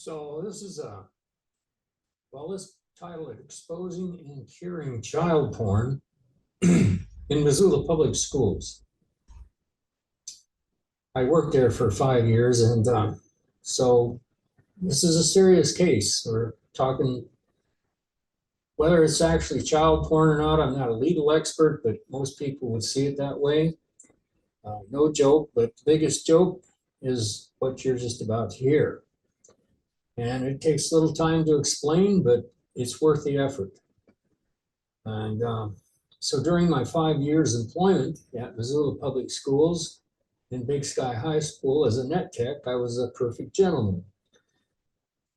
So this is let's title it Exposing and Curing Child Porn in Missoula Public Schools. I worked there for 5 years, and so this is a serious case. We're talking whether it's actually child porn or not. I'm not a legal expert, but most people would see it that way. No joke, but the biggest joke is what you're just about to hear. And it takes a little time to explain, but it's worth the effort. And so during my 5 years employment at Missoula Public Schools and Big Sky High School as a net tech, I was a perfect gentleman.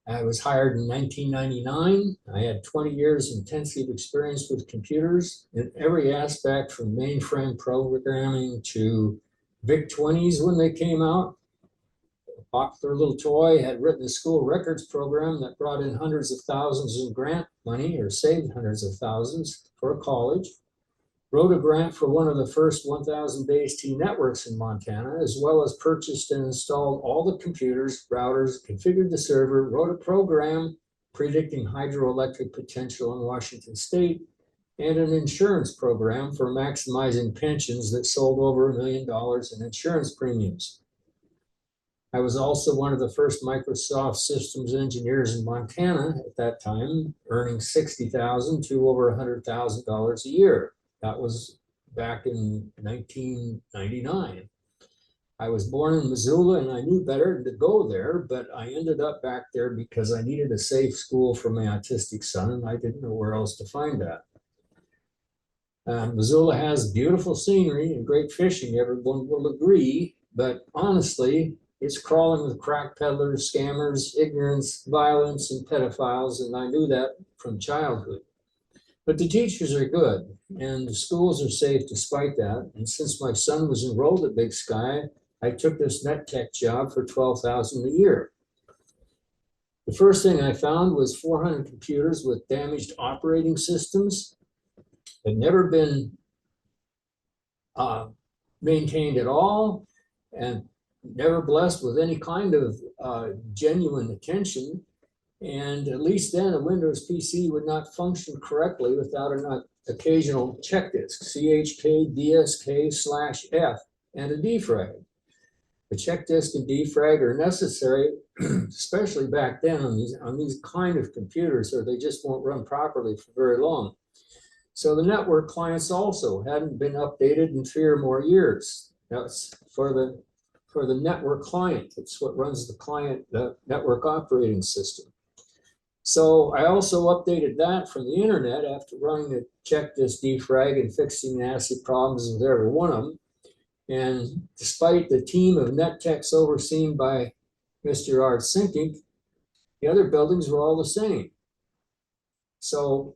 I was hired in 1999. I had 20 years intensive experience with computers in every aspect, from mainframe programming to VIC-20s when they came out. A popular little toy, had written a school records program that brought in hundreds of thousands in grant money, or saved hundreds of thousands for a college. Wrote a grant for one of the first 1,000 base T networks in Montana, as well as purchased and installed all the computers, routers, configured the server, wrote a program predicting hydroelectric potential in Washington State, and an insurance program for maximizing pensions that sold over $1 million in insurance premiums. I was also one of the first Microsoft systems engineers in Montana at that time, earning $60,000 to over $100,000 a year. That was back in 1999. I was born in Missoula, and I knew better to go there, but I ended up back there because I needed a safe school for my autistic son, and I didn't know where else to find that. Missoula has beautiful scenery and great fishing, everyone will agree, but honestly, it's crawling with crack peddlers, scammers, ignorance, violence, and pedophiles, and I knew that from childhood. But the teachers are good, and the schools are safe despite that. And since my son was enrolled at Big Sky, I took this net tech job for $12,000 a year. The first thing I found was 400 computers with damaged operating systems. Had never been maintained at all, and never blessed with any kind of genuine attention. And at least then, a Windows PC would not function correctly without an occasional check disk, CHK DSK/F, and a defrag. The check disk and defrag are necessary, especially back then on these kind of computers, or they just won't run properly for very long. So the network clients also hadn't been updated in 3 or more years. That's for the network client. It's what runs the network operating system. So I also updated that from the internet after running the check disk defrag and fixing nasty problems with every one of them. And despite the team of net techs overseen by Mr. Art Sinkink, the other buildings were all the same. So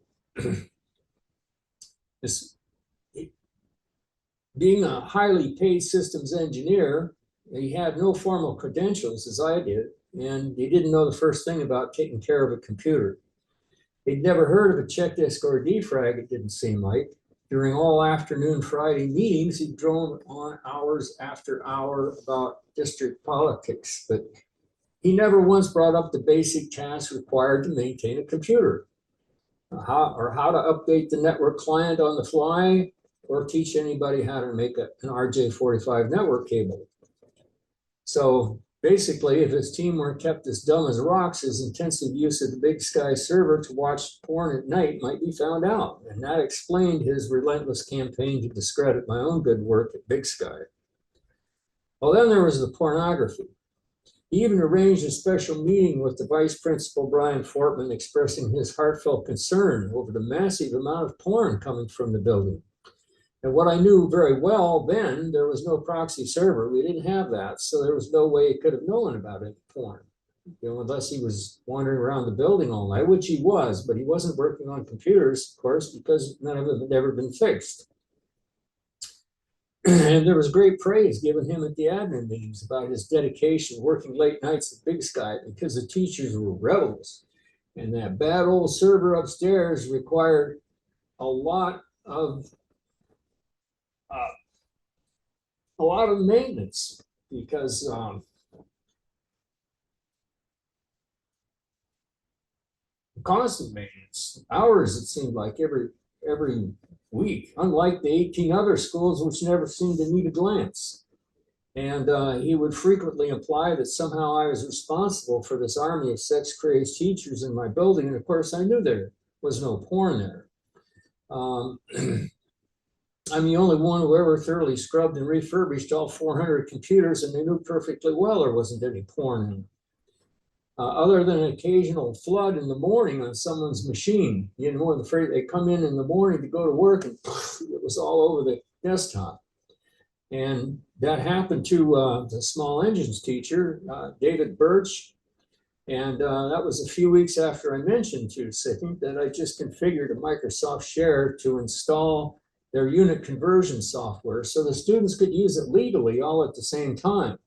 being a highly paid systems engineer, he had no formal credentials as I did, and he didn't know the first thing about taking care of a computer. He'd never heard of a check disk or a defrag, it didn't seem like. During all afternoon Friday meetings, he droned on hours after hour about district politics, but he never once brought up the basic tasks required to maintain a computer, how to update the network client on the fly, or teach anybody how to make an RJ45 network cable. So basically, if his team weren't kept as dumb as rocks, his intensive use of the Big Sky server to watch porn at night might be found out. And that explained his relentless campaign to discredit my own good work at Big Sky. Well, then there was the pornography. He even arranged a special meeting with the vice principal, Brian Fortman, expressing his heartfelt concern over the massive amount of porn coming from the building. And what I knew very well then, there was no proxy server. We didn't have that, so there was no way he could have known about any porn, unless he was wandering around the building all night, which he was, but he wasn't working on computers, of course, because none of them had ever been fixed. And there was great praise given him at the admin meetings about his dedication, working late nights at Big Sky, because the teachers were rebels. And that bad old server upstairs required a lot of maintenance, because constant maintenance, hours it seemed like every week, unlike the 18 other schools which never seemed to need a glance. And he would frequently imply that somehow I was responsible for this army of sex-crazed teachers in my building. And of course, I knew there was no porn there. I'm the only one who ever thoroughly scrubbed and refurbished all 400 computers, and they knew perfectly well there wasn't any porn in them. Other than an occasional flood in the morning on someone's machine. You know, I'm afraid they come in the morning to go to work and it was all over the desktop. And that happened to the small engines teacher, David Birch. And that was a few weeks after I mentioned to Sicking that I just configured a Microsoft Share to install their unit conversion software so the students could use it legally all at the same time,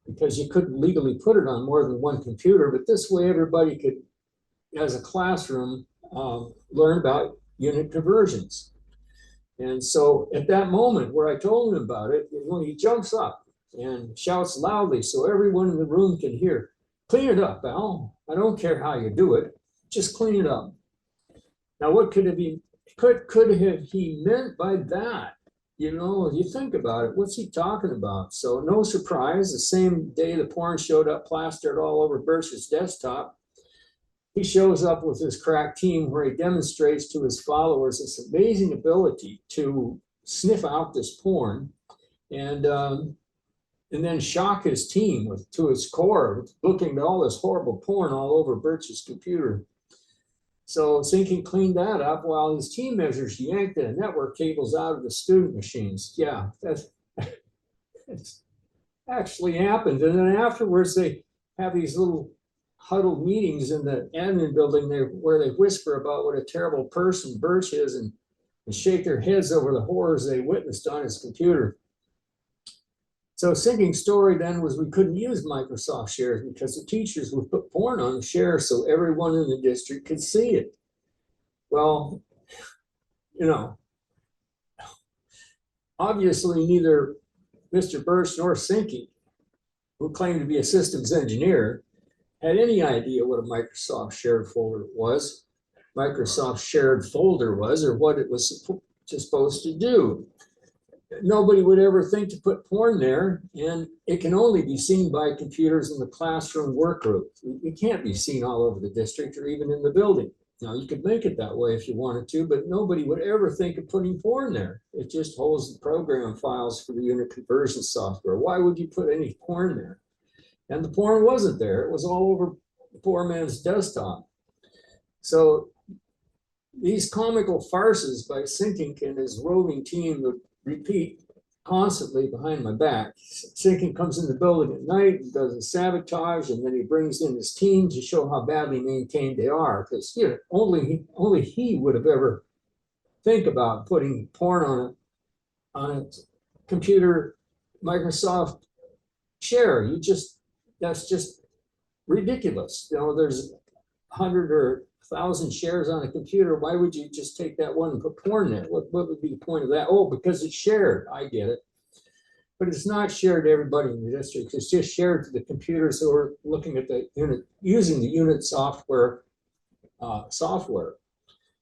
because you couldn't legally put it on more than one computer. But this way everybody could, as a classroom, learn about unit conversions. And so at that moment where I told him about it, you know, he jumps up and shouts loudly so everyone in the room can hear, "Clean it up, Al. I don't care how you do it. Just clean it up." Now, what could he meant by that? You know, if you think about it, what's he talking about? So no surprise, the same day the porn showed up plastered all over Birch's desktop, he shows up with his crack team where he demonstrates to his followers this amazing ability to sniff out this porn and then shock his team to its core, looking at all this horrible porn all over Birch's computer. So Sinking cleaned that up while his team members yanked the network cables out of the student machines. Yeah, that's actually happened. And then afterwards, they have these little huddled meetings in the admin building there where they whisper about what a terrible person Birch is and shake their heads over the horrors they witnessed on his computer. So Sinking's story then was we couldn't use Microsoft Shares because the teachers would put porn on the share so everyone in the district could see it. Well, you know, obviously neither Mr. Birch nor Sinking, who claimed to be a systems engineer, had any idea what a Microsoft shared folder was, or what it was supposed to do. Nobody would ever think to put porn there, and it can only be seen by computers in the classroom workgroup. It can't be seen all over the district or even in the building. Now, you could make it that way if you wanted to, but nobody would ever think of putting porn there. It just holds the program files for the unit conversion software. Why would you put any porn there? And the porn wasn't there. It was all over the poor man's desktop. So these comical farces by Sinking and his roving team would repeat constantly behind my back. Sinking comes in the building at night and does a sabotage, and then he brings in his team to show how badly maintained they are. Because you know, only he would have ever think about putting porn on a computer Microsoft Share. That's just ridiculous. You know, there's 100 or 1,000 shares on a computer. Why would you just take that one and put porn in it? What would be the point of that? Oh, because it's shared. I get it. But it's not shared to everybody in the district. It's just shared to the computers who are looking at the unit, using the unit software.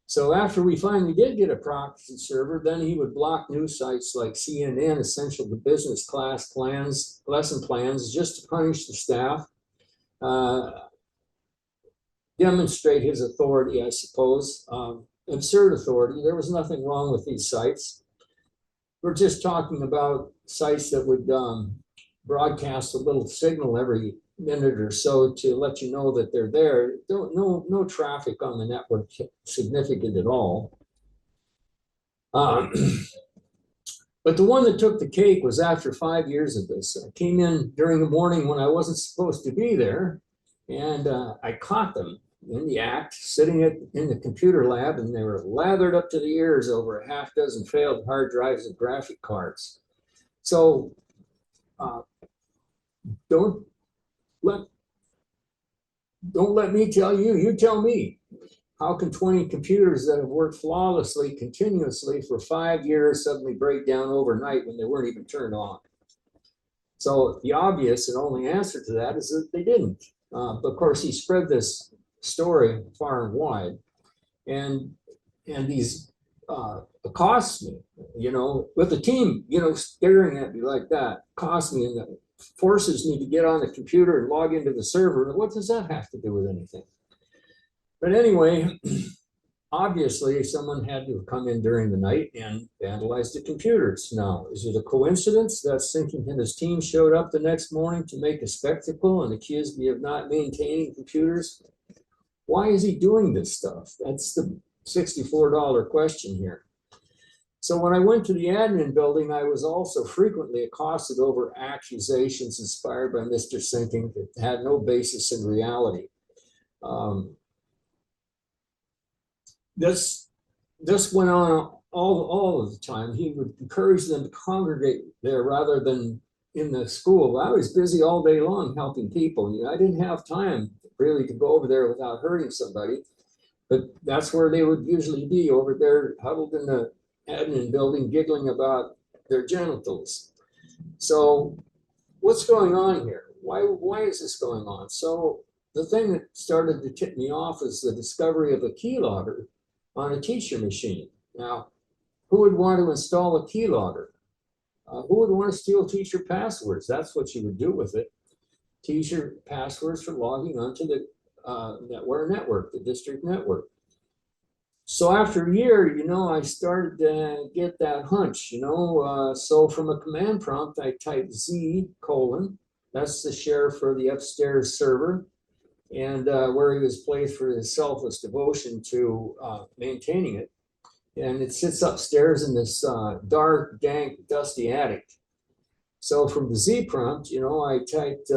So after we finally did get a proxy server, then he would block news sites like CNN, essential to business class plans, lesson plans, just to punish the staff. Demonstrate his authority, I suppose, absurd authority. There was nothing wrong with these sites. We're just talking about sites that would broadcast a little signal every minute or so to let you know that they're there. No traffic on the network significant at all. But the one that took the cake was after 5 years of this. I came in during the morning when I wasn't supposed to be there, and I caught them in the act, sitting in the computer lab, and they were lathered up to the ears over a half dozen failed hard drives and graphic cards. So don't let me tell you, you tell me. How can 20 computers that have worked flawlessly, continuously for 5 years suddenly break down overnight when they weren't even turned on? So the obvious and only answer to that is that they didn't. But of course, he spread this story far and wide. And these accost me, with the team, staring at me like that, accost me, and that forces me to get on the computer and log into the server. What does that have to do with anything? But anyway, obviously someone had to have come in during the night and vandalized the computers. Now, is it a coincidence that Sinking and his team showed up the next morning to make a spectacle and accused me of not maintaining computers? Why is he doing this stuff? That's the $64 question here. So when I went to the admin building, I was also frequently accosted over accusations inspired by Mr. Sinking that had no basis in reality. This went on all of the time. He would encourage them to congregate there rather than in the school. I was busy all day long helping people. I didn't have time really to go over there without hurting somebody, but that's where they would usually be, over there huddled in the admin building, giggling about their genitals. So what's going on here? Why is this going on? So the thing that started to tip me off is the discovery of a keylogger on a teacher machine. Now, who would want to install a keylogger? Who would want to steal teacher passwords? That's what you would do with it. Teacher passwords for logging onto the network, the district network. So after a year, I started to get that hunch, so from a command prompt, I typed Z:, that's the share for the upstairs server, and where he was placed for his selfless devotion to maintaining it. And it sits upstairs in this dark, dank, dusty attic. So from the Z prompt, I typed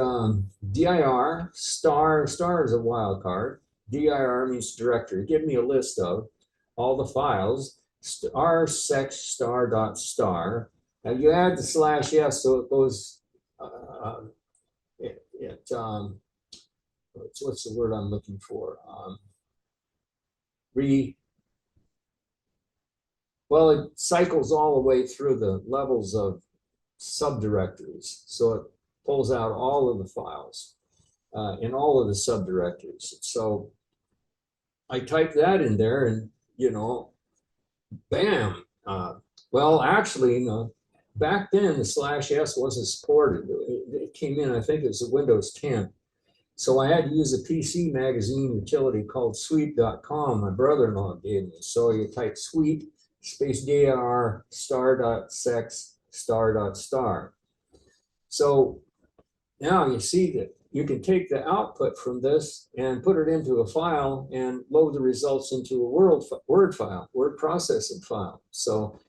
dir star is a wildcard. Dir means directory. Give me a list of all the files, star/sex star.star. Now you add the /s, so it goes, what's the word I'm looking for? Well, it cycles all the way through the levels of subdirectories. So it pulls out all of the files in all of the subdirectories. So I typed that in there and, bam. Well, actually, back then the /s wasn't supported. It came in, I think it was a Windows 10. So I had to use a PC magazine utility called sweep.com. My brother-in-law gave me. So you type sweep space dir star.sex star.star. So now you see that you can take the output from this and put it into a file and load the results into a Word file, word processing file. So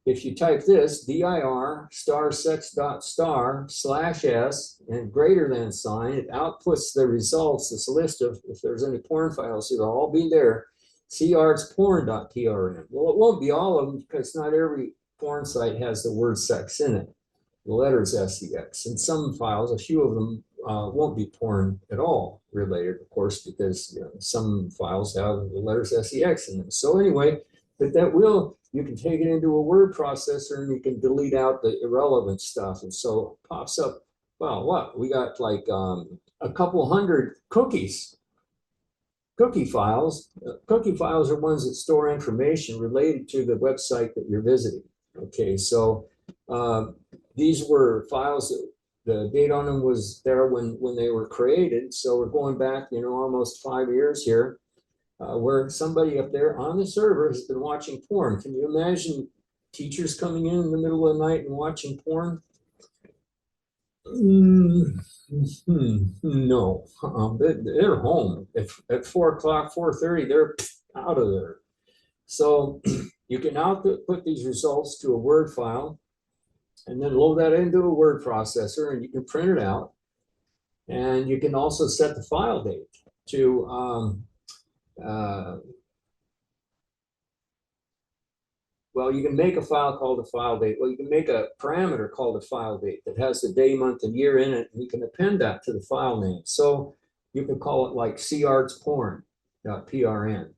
if you type this, dir star/sex.star/s and greater than sign, it outputs the results, this list of, if there's any porn files, it'll all be there. crtsporn.prn. Well, it won't be all of them because not every porn site has the word sex in it, the letters sex. And some files, a few of them won't be porn at all related, of course, because some files have the letters sex in them. So anyway, but you can take it into a word processor and you can delete out the irrelevant stuff. And so it pops up, well, what? We got like a couple hundred cookie files. Cookie files are ones that store information related to the website that you're visiting. Okay, so these were files that the date on them was there when they were created. So we're going back, almost 5 years here, where somebody up there on the server has been watching porn. Can you imagine teachers coming in the middle of the night and watching porn? No, they're home at 4 o'clock, 4:30. They're out of there. So you can output these results to a Word file and then load that into a word processor, and you can print it out. And you can also set the file date to well, you can make a file called a file date. Well, you can make a parameter called a file date that has the day, month, and year in it, and you can append that to the file name. So you can call it like crtsporn.prn.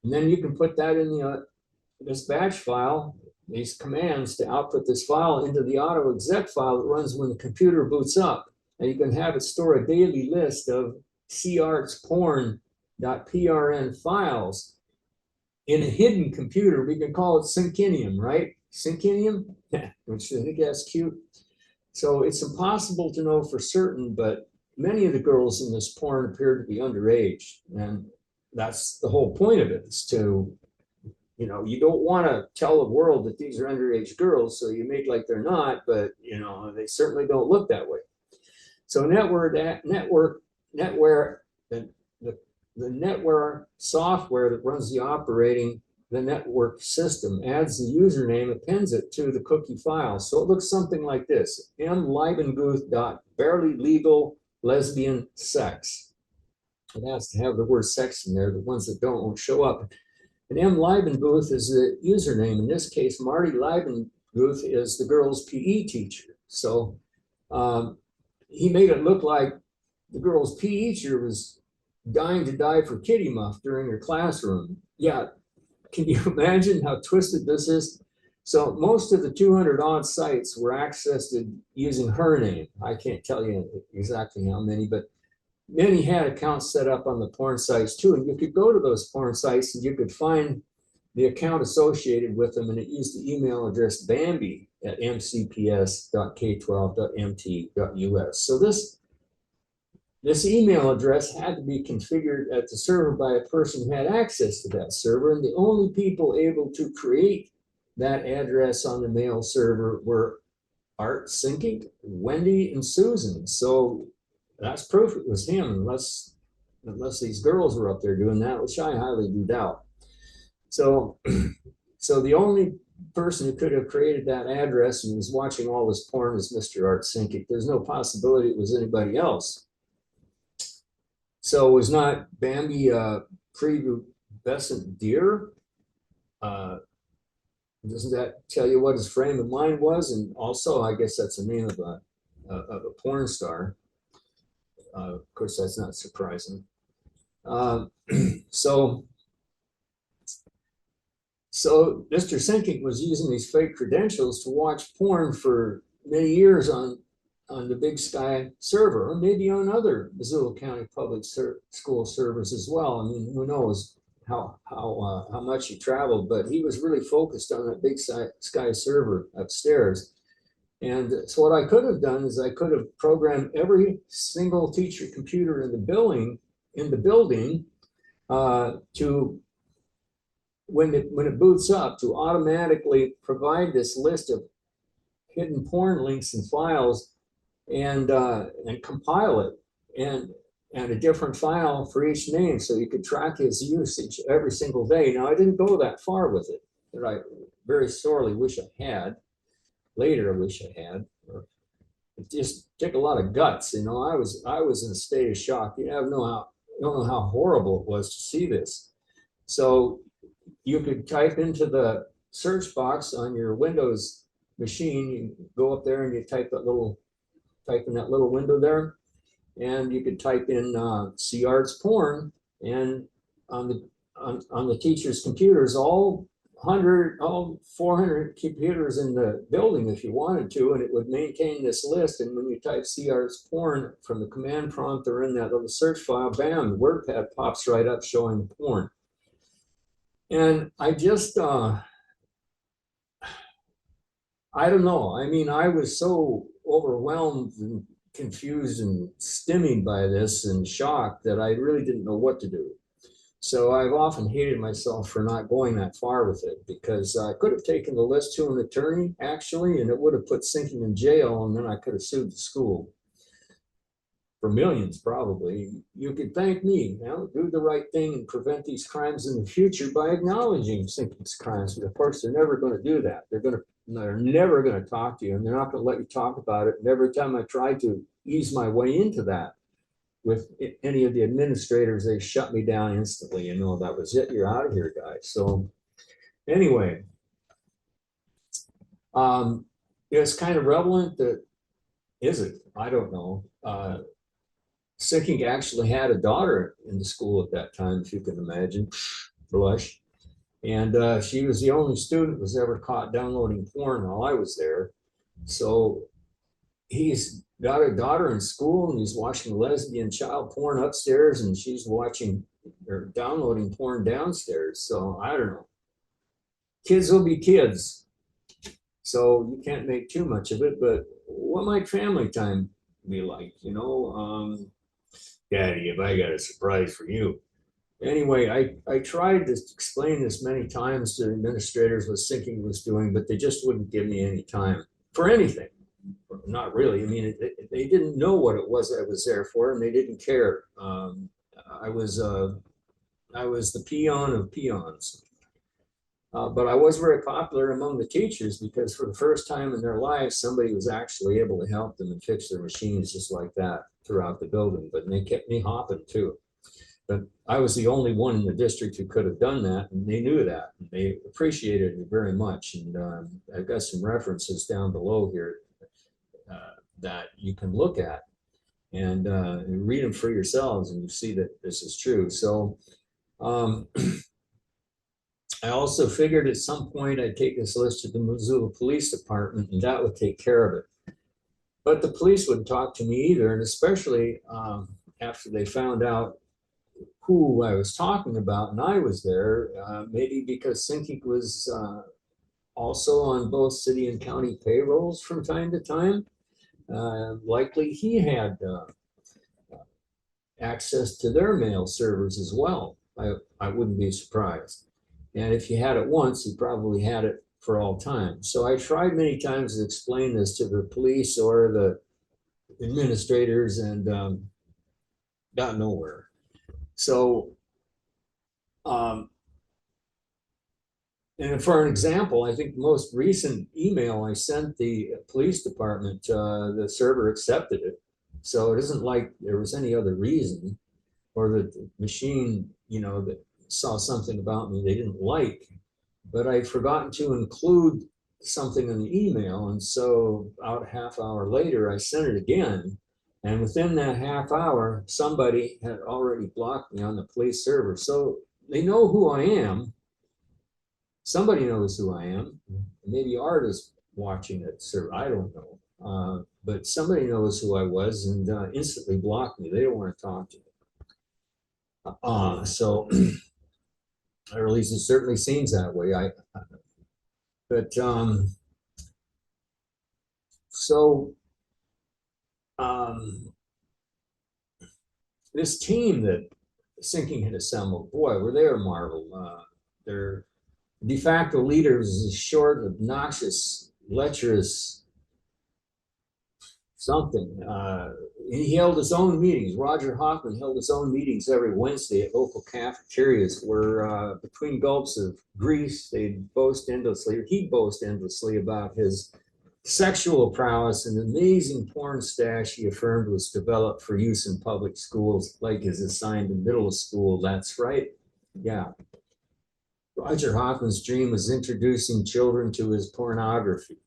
And then you can put that in this batch file, these commands to output this file into the auto exec file that runs when the computer boots up. And you can have it store a daily list of crtsporn .prn files in a hidden computer. We can call it Syncinium, right? Syncinium, which I think that's cute. So it's impossible to know for certain, but many of the girls in this porn appear to be underage. And that's the whole point of it, is to, you know, you don't want to tell the world that these are underage girls, so you make like they're not, but, you know, they certainly don't look that way. So netware, the netware software that runs the network system adds the username, appends it to the cookie file. So it looks something like this: mleibenguth.barelylegal.lesbian.sex. It has to have the word sex in there. The ones that don't won't show up. And M. Leibenguth is the username. In this case, Marty Leibenguth is the girl's PE teacher. So he made it look like the girl's PE teacher was dying to die for kitty muff during her classroom. Yeah, can you imagine how twisted this is? So most of the 200 odd sites were accessed using her name. I can't tell you exactly how many, but many had accounts set up on the porn sites too. And you could go to those porn sites and you could find the account associated with them, and it used the email address bambi@mcps.k12.mt.us. So this email address had to be configured at the server by a person who had access to that server, and the only people able to create that address on the mail server were Art Sinkink, Wendy, and Susan. So that's proof it was him, unless these girls were up there doing that, which I highly do doubt. So the only person who could have created that address and was watching all this porn is Mr. Art Sinkink. There's no possibility it was anybody else. So it was not Bambi prepubescent deer? Doesn't that tell you what his frame of mind was? And also, I guess that's the name of a porn star. Of course, that's not surprising. So Mr. Sinkink was using these fake credentials to watch porn for many years on the Big Sky server, or maybe on other Missoula County public school servers as well. I mean, who knows how much he traveled, but he was really focused on that Big Sky server upstairs. And so what I could have done is I could have programmed every single teacher computer in the building to, when it boots up, to automatically provide this list of hidden porn links and files, and compile it, and a different file for each name, so you could track his usage every single day. Now, I didn't go that far with it, but I very sorely wish I had. Later, I wish I had. It just took a lot of guts. You know, I was in a state of shock. You don't know how horrible it was to see this. So you could type into the search box on your Windows machine. You go up there and you type in that little window there, and you could type in C-Arts porn, and on the teacher's computers, all 400 computers in the building if you wanted to, and it would maintain this list. And when you type C-Arts porn from the command prompt or in that little search file, bam, the WordPad pops right up showing the porn. And I just, I don't know. I mean, I was so overwhelmed and confused and stymied by this and shocked that I really didn't know what to do. So I've often hated myself for not going that far with it, because I could have taken the list to an attorney, actually, and it would have put Sinkink in jail, and then I could have sued the school for millions, probably. You could thank me. Now, do the right thing and prevent these crimes in the future by acknowledging Sinkink's crimes. But of course, they're never going to do that. They're never going to talk to you, and they're not going to let you talk about it. And every time I tried to ease my way into that with any of the administrators, they shut me down instantly. You know, that was it. You're out of here, guys. So anyway, it's kind of relevant that, is it? I don't know. Sinkink actually had a daughter in the school at that time, if you can imagine. Blush. And she was the only student who was ever caught downloading porn while I was there. So he's got a daughter in school, and he's watching lesbian child porn upstairs, and she's watching or downloading porn downstairs. So I don't know. Kids will be kids. So you can't make too much of it, but what might family time be like? Daddy, have I got a surprise for you? Anyway, I tried to explain this many times to administrators what Sinking was doing, but they just wouldn't give me any time for anything. Not really. I mean, they didn't know what it was I was there for, and they didn't care. I was I was the peon of peons. But I was very popular among the teachers because for the first time in their lives, somebody was actually able to help them and fix their machines just like that throughout the building. But they kept me hopping too. But I was the only one in the district who could have done that, and they knew that. And they appreciated it very much. And I've got some references down below here that you can look at and read them for yourselves, and you see that this is true. So I also figured at some point I'd take this list to the Missoula Police Department, and that would take care of it. But the police wouldn't talk to me either, and especially after they found out who I was talking about, and I was there, maybe because Sinking was also on both city and county payrolls from time to time. Likely he had access to their mail servers as well. I wouldn't be surprised. And if he had it once, he probably had it for all time. So I tried many times to explain this to the police or the administrators and got nowhere. So, and for an example, I think the most recent email I sent the police department, the server accepted it. So it isn't like there was any other reason or that the machine, that saw something about me they didn't like, but I'd forgotten to include something in the email. And so about a half hour later, I sent it again. And within that half hour, somebody had already blocked me on the police server. So they know who I am. Somebody knows who I am. Maybe Art is watching it, sir. I don't know. But somebody knows who I was and instantly blocked me. They don't want to talk to me. So or at least it certainly seems that way. But so this team that Sinking had assembled, boy, were they a marvel. Their de facto leader was a short, obnoxious, lecherous something. He held his own meetings. Roger Hoffman held his own meetings every Wednesday at local cafeterias where between gulps of grease, he'd boast endlessly about his sexual prowess and amazing porn stash he affirmed was developed for use in public schools, like his assigned to middle school. That's right. Yeah. Roger Hoffman's dream was introducing children to his pornography.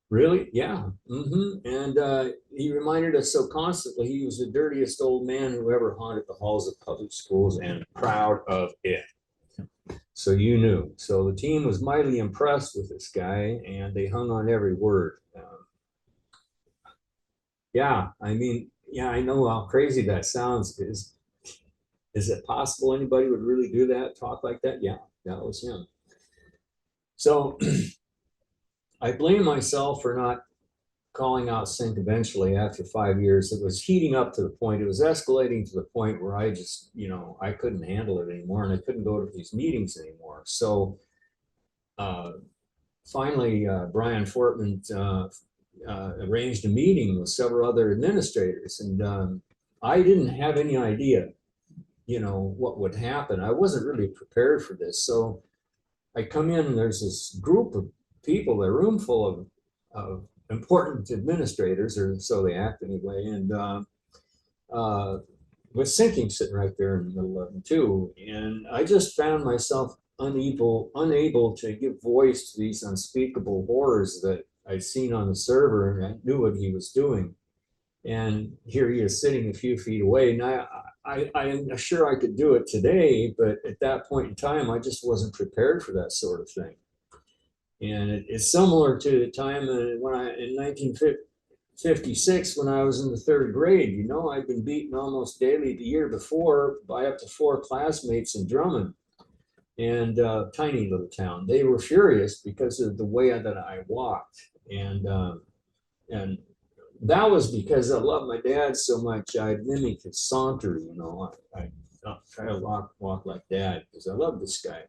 Really? Yeah. And he reminded us so constantly he was the dirtiest old man who ever haunted the halls of public schools, and proud of it. So you knew. So the team was mightily impressed with this guy, and they hung on every word. Yeah, I mean, yeah, I know how crazy that sounds. Is it possible anybody would really do that, talk like that? Yeah, that was him. So I blame myself for not calling out Sync eventually after 5 years. It was heating up to the point, it was escalating to the point where I just, I couldn't handle it anymore, and I couldn't go to these meetings anymore. So finally, Brian Fortman arranged a meeting with several other administrators, and I didn't have any idea, what would happen. I wasn't really prepared for this. So I come in and there's this group of people, a room full of important administrators, or so they act anyway, and with Sinking sitting right there in the middle of them too. And I just found myself unable to give voice to these unspeakable horrors that I'd seen on the server, and I knew what he was doing. And here he is sitting a few feet away. And I'm sure I could do it today, but at that point in time, I just wasn't prepared for that sort of thing. And it's similar to the time when in 56 when I was in the third grade. You know, I'd been beaten almost daily the year before by up to 4 classmates in Drummond, and tiny little town. They were furious because of the way that I walked, and that was because I loved my dad so much. I mimicked his saunter. You know, I try to walk like dad because I love this guy.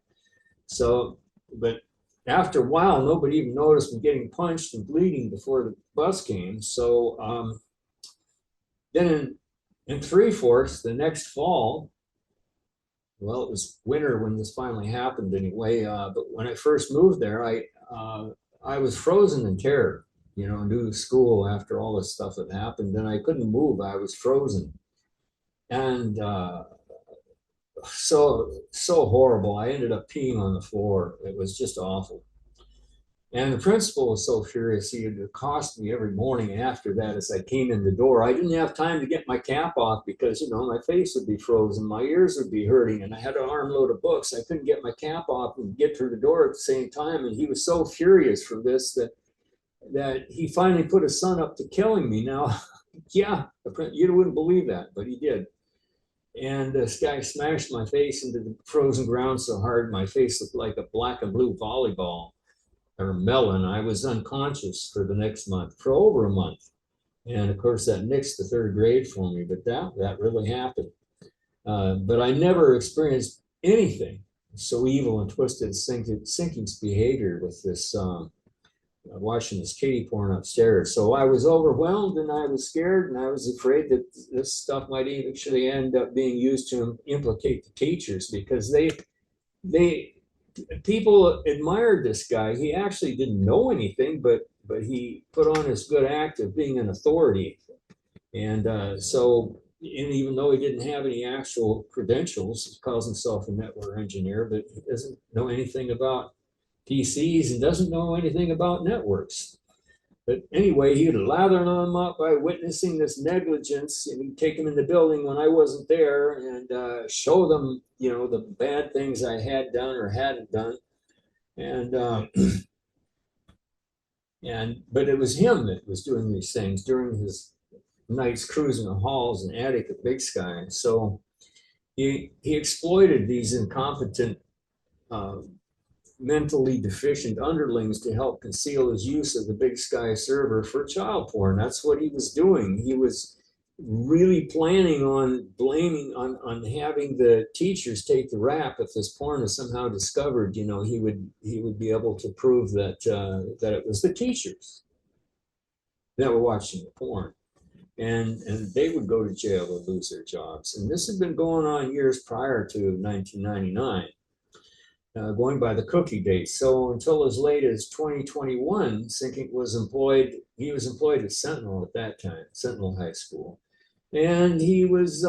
So, but after a while, nobody even noticed me getting punched and bleeding before the bus came. So then in Three-Forks, the next fall, well, it was winter when this finally happened anyway. But when I first moved there, I was frozen in terror, you know, due to school after all this stuff had happened, and I couldn't move. I was frozen, and so horrible. I ended up peeing on the floor. It was just awful. And the principal was so furious, he would accost me every morning after that as I came in the door. I didn't have time to get my cap off because, you know, my face would be frozen, my ears would be hurting, and I had an armload of books. I couldn't get my cap off and get through the door at the same time. And he was so furious for this that he finally put his son up to killing me. Now, yeah, you wouldn't believe that, but he did. And this guy smashed my face into the frozen ground so hard, my face looked like a black and blue volleyball or melon. I was unconscious for the next month, for over a month. And of course, that nixed the third grade for me, but that really happened. But I never experienced anything so evil and twisted as Sinking's behavior with this watching this kitty porn upstairs. So I was overwhelmed and I was scared and I was afraid that this stuff might actually end up being used to implicate the teachers because they people admired this guy. He actually didn't know anything, but he put on his good act of being an authority. And and even though he didn't have any actual credentials, he calls himself a network engineer, but he doesn't know anything about PCs and doesn't know anything about networks. But anyway, he would lather them up by witnessing this negligence, and he'd take them in the building when I wasn't there and show them, you know, the bad things I had done or hadn't done. And but it was him that was doing these things during his nights cruising the halls and attic at Big Sky. So he exploited these incompetent uh, mentally deficient underlings to help conceal his use of the Big Sky server for child porn. That's what he was doing. He was really planning on blaming on having the teachers take the rap if this porn is somehow discovered. You know, he would be able to prove that that it was the teachers that were watching the porn. And they would go to jail or lose their jobs. And this had been going on years prior to 1999. Going by the cookie date. So until as late as 2021, Sinking was employed, he was employed at Sentinel at that time, Sentinel High School. And he was,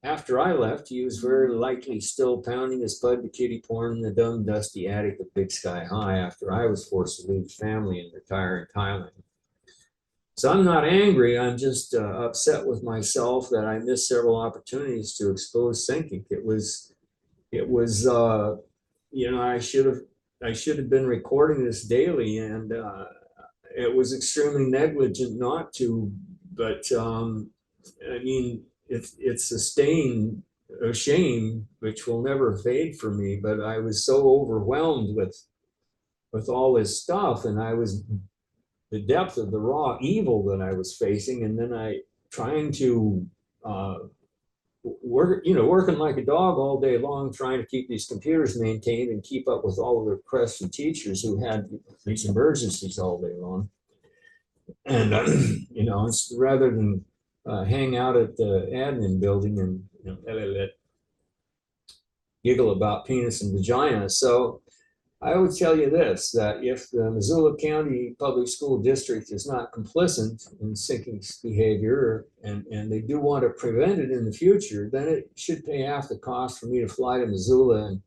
after I left, he was very likely still pounding his bud to kitty porn in the dumb, dusty attic of Big Sky High after I was forced to leave family and retire in Thailand. So I'm not angry, I'm just upset with myself that I missed several opportunities to expose Sinking. It was you know, I should have been recording this daily, and it was extremely negligent not to. But I mean, it's a stain, a shame, which will never fade for me. But I was so overwhelmed with all this stuff, and I was the depth of the raw evil that I was facing, and then I trying to working like a dog all day long, trying to keep these computers maintained and keep up with all of the requests from teachers who had these emergencies all day long. And, you know, it's rather than hang out at the admin building and, you know, giggle about penis and vagina. So I would tell you this, that if the Missoula County Public School District is not complicit in Sinking's behavior and they do want to prevent it in the future, then it should pay half the cost for me to fly to Missoula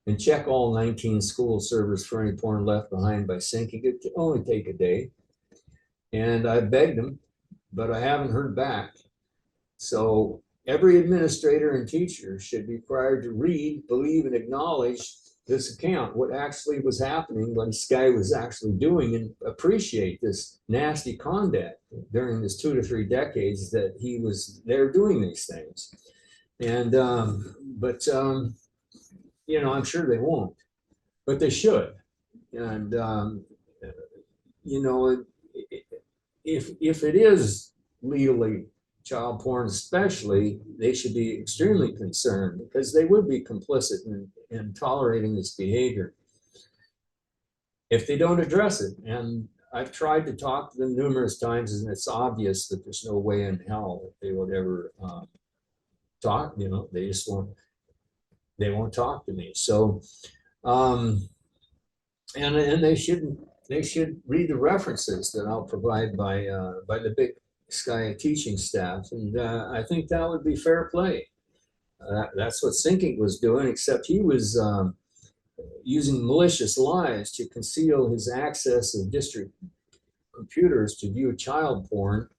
and check all 19 school servers for any porn left behind by Sinking. It could only take a day. And I begged them, but I haven't heard back. So every administrator and teacher should be required to read, believe, and acknowledge this account, what actually was happening, what this guy was actually doing, and appreciate this nasty conduct during this 2 to 3 decades that he was there doing these things. And, you know, I'm sure they won't, but they should. And, you know, if it is legally child porn, especially, they should be extremely concerned because they would be complicit in tolerating this behavior if they don't address it. And I've tried to talk to them numerous times, and it's obvious that there's no way in hell that they would ever talk. You know, they just won't. They won't talk to me. So, and they shouldn't. They should read the references that I'll provide by the Big Sky teaching staff, and I think that would be fair play. That's what Sinking was doing, except he was using malicious lies to conceal his access of district computers to view child porn.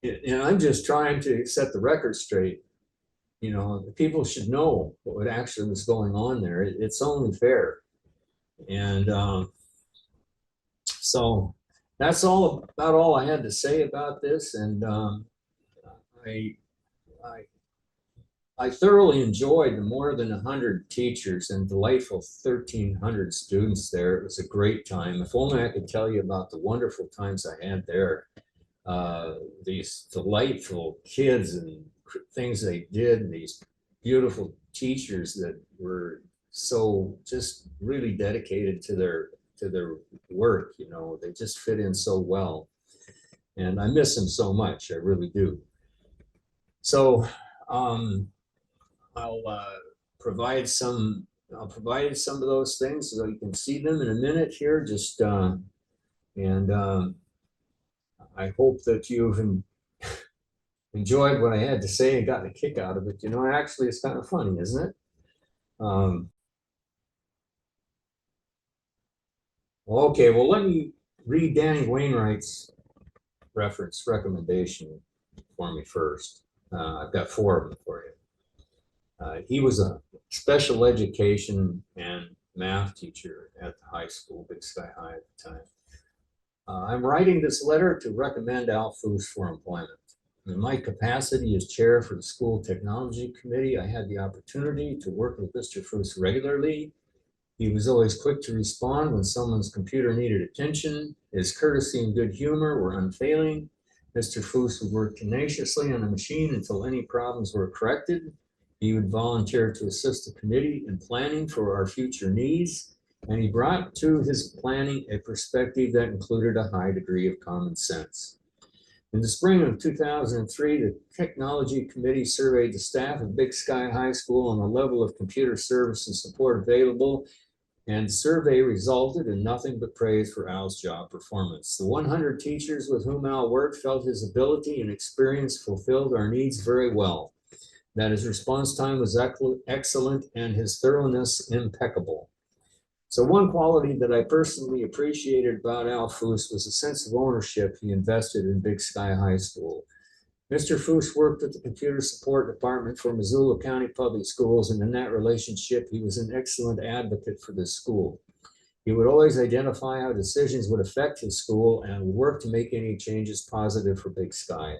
And I'm just trying to set the record straight. You know, people should know what actually was going on there. It's only fair. And so that's all about all I had to say about this. And I thoroughly enjoyed the more than 100 teachers and delightful 1,300 students there. It was a great time. If only I could tell you about the wonderful times I had there. These delightful kids and things they did, and these beautiful teachers that were so just really dedicated to their work. You know, they just fit in so well, and I miss them so much. I really do. So I'll provide some of those things so you can see them in a minute here. Just and I hope that you've enjoyed what I had to say and gotten a kick out of it. You know, actually, it's kind of funny, isn't it? Okay, well, let me read Danny Wainwright's recommendation for me first. I've got 4 of them for you. He was a special education and math teacher at the high school, Big Sky High at the time. I'm writing this letter to recommend Al Foos for employment. In my capacity as chair for the school technology committee, I had the opportunity to work with Mr. Foos regularly. He was always quick to respond when someone's computer needed attention. His courtesy and good humor were unfailing. Mr. Foos would work tenaciously on the machine until any problems were corrected. He would volunteer to assist the committee in planning for our future needs, and he brought to his planning a perspective that included a high degree of common sense. In the spring of 2003, the Technology Committee surveyed the staff of Big Sky High School on the level of computer service and support available, and the survey resulted in nothing but praise for Al's job performance. The 100 teachers with whom Al worked felt his ability and experience fulfilled our needs very well, that his response time was excellent and his thoroughness impeccable. So one quality that I personally appreciated about Al Foos was a sense of ownership he invested in Big Sky High School. Mr. Foos worked at the computer support department for Missoula County Public Schools, and in that relationship, he was an excellent advocate for this school. He would always identify how decisions would affect his school and would work to make any changes positive for Big Sky.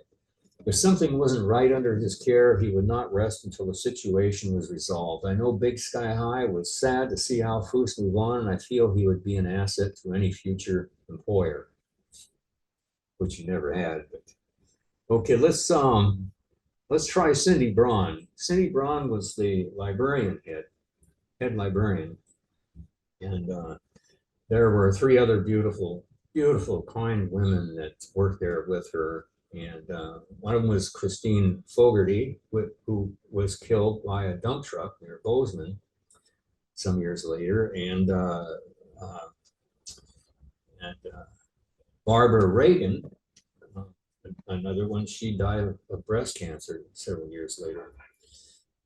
If something wasn't right under his care, he would not rest until the situation was resolved. I know Big Sky High was sad to see Al Foos move on, and I feel he would be an asset to any future employer, which he never had. But okay, let's try Cindy Braun. Cindy Braun was the librarian head librarian, and there were 3 other beautiful, kind women that worked there with her. And one of them was Christine Fogarty, who was killed by a dump truck near Bozeman some years later. And Barbara Reagan, another one, she died of breast cancer several years later.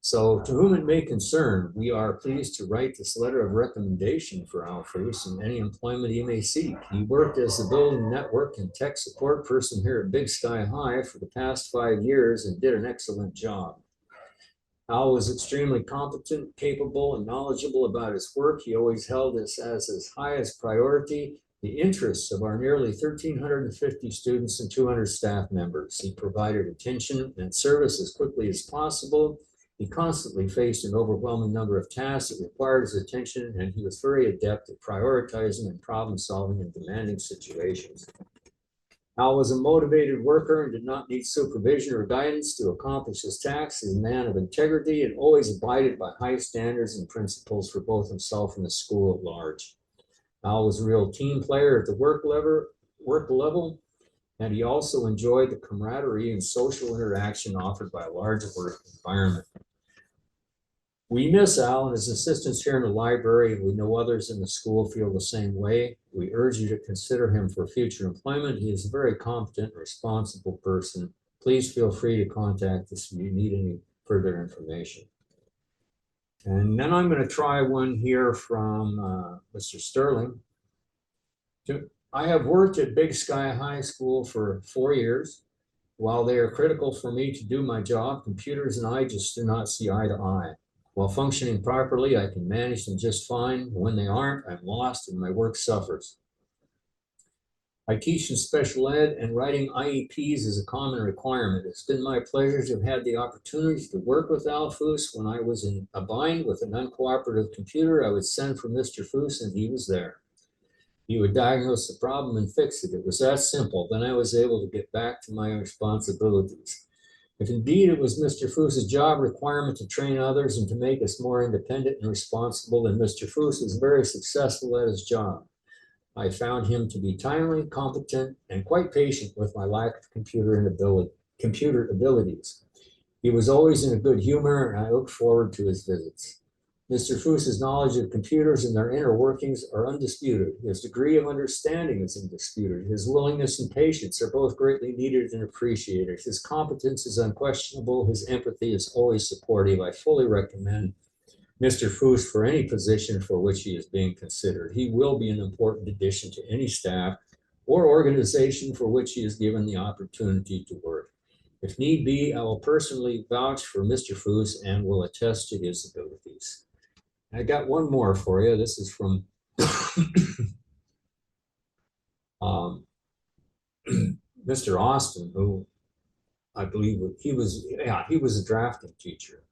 So to whom it may concern, we are pleased to write this letter of recommendation for Al Foos and any employment he may seek. He worked as the building network and tech support person here at Big Sky High for the past 5 years and did an excellent job. Al was extremely competent, capable, and knowledgeable about his work. He always held this as his highest priority, the interests of our nearly 1,350 students and 200 staff members. He provided attention and service as quickly as possible. He constantly faced an overwhelming number of tasks that required his attention, and he was very adept at prioritizing and problem solving in demanding situations. Al was a motivated worker and did not need supervision or guidance to accomplish his tasks. He was a man of integrity and always abided by high standards and principles for both himself and the school at large. Al was a real team player at the work level, and he also enjoyed the camaraderie and social interaction offered by a large work environment. We miss Al and his assistants here in the library, and we know others in the school feel the same way. We urge you to consider him for future employment. He is a very competent and responsible person. Please feel free to contact us if you need any further information. And then I'm going to try one here from Mr. Sterling. I have worked at Big Sky High School for 4 years. While they are critical for me to do my job, computers and I just do not see eye to eye. While functioning properly, I can manage them just fine. When they aren't, I'm lost and my work suffers. I teach in special ed, and writing IEPs is a common requirement. It's been my pleasure to have had the opportunity to work with Al Foos. When I was in a bind with an uncooperative computer, I would send for Mr. Foos and he was there. He would diagnose the problem and fix it. It was that simple. Then I was able to get back to my responsibilities. If indeed it was Mr. Foos's job requirement to train others and to make us more independent and responsible, then Mr. Foos was very successful at his job. I found him to be timely, competent, and quite patient with my lack of computer abilities. He was always in a good humor, and I look forward to his visits. Mr. Foos's knowledge of computers and their inner workings are undisputed. His degree of understanding is undisputed. His willingness and patience are both greatly needed and appreciated. His competence is unquestionable. His empathy is always supportive. I fully recommend Mr. Foos for any position for which he is being considered. He will be an important addition to any staff or organization for which he is given the opportunity to work. If need be, I will personally vouch for Mr. Foos and will attest to his abilities. I got one more for you. This is from Mr. Austin, who I believe he was a drafting teacher.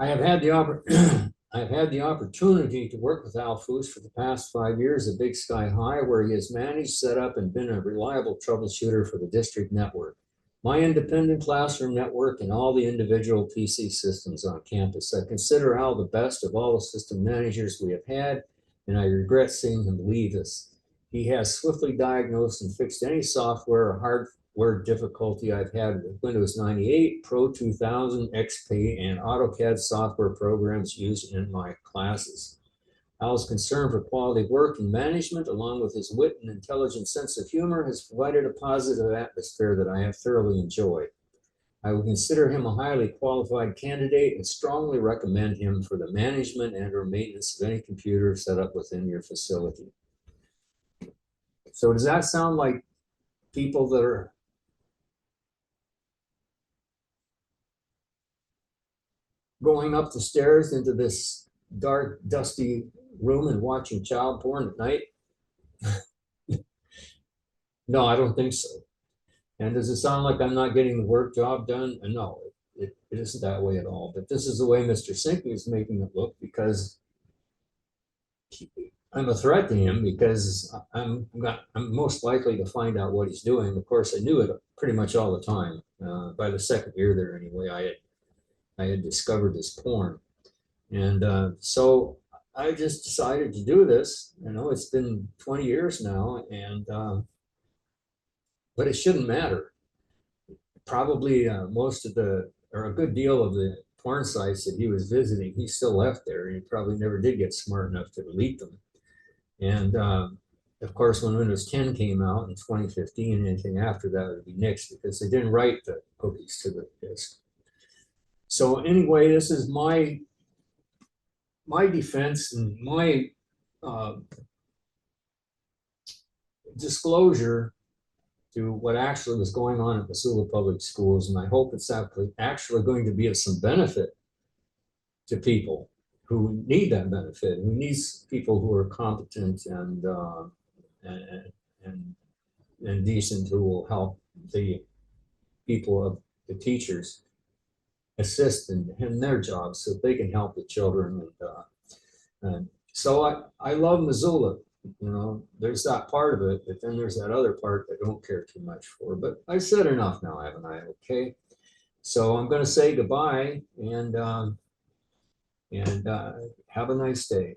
I have had the opportunity to work with Al Foos for the past 5 years at Big Sky High, where he has managed, set up, and been a reliable troubleshooter for the district network, my independent classroom network, and all the individual PC systems on campus. I consider Al the best of all the system managers we have had, and I regret seeing him leave us. He has swiftly diagnosed and fixed any software or hardware difficulty I've had with Windows 98, Pro 2000, XP, and AutoCAD software programs used in my classes. Al's concern for quality work and management, along with his wit and intelligent sense of humor, has provided a positive atmosphere that I have thoroughly enjoyed. I would consider him a highly qualified candidate and strongly recommend him for the management and or maintenance of any computer set up within your facility. So does that sound like people that are going up the stairs into this dark, dusty room and watching child porn at night? No, I don't think so. And does it sound like I'm not getting the work job done? No, it isn't that way at all. But this is the way Mr. Sinky is making it look, because I'm a threat to him, because I'm most likely to find out what he's doing. Of course, I knew it pretty much all the time. By the second year there, anyway, I had discovered this porn, and so I just decided to do this. You know, it's been 20 years now, and but it shouldn't matter. Probably most of the, or a good deal of the porn sites that he was visiting, he still left there. He probably never did get smart enough to delete them. And of course, when Windows 10 came out in 2015, anything after that would be nixed, because they didn't write the cookies to the disk. So anyway, this is my defense and my disclosure to what actually was going on at Missoula Public Schools, and I hope it's actually going to be of some benefit to people who need that benefit, who needs people who are competent and, and, and decent, who will help the people of the teachers assist in their jobs so they can help the children. And so I love Missoula. You know, there's that part of it, but then there's that other part that I don't care too much for. But I've said enough now, haven't I? Okay. So I'm going to say goodbye and have a nice day.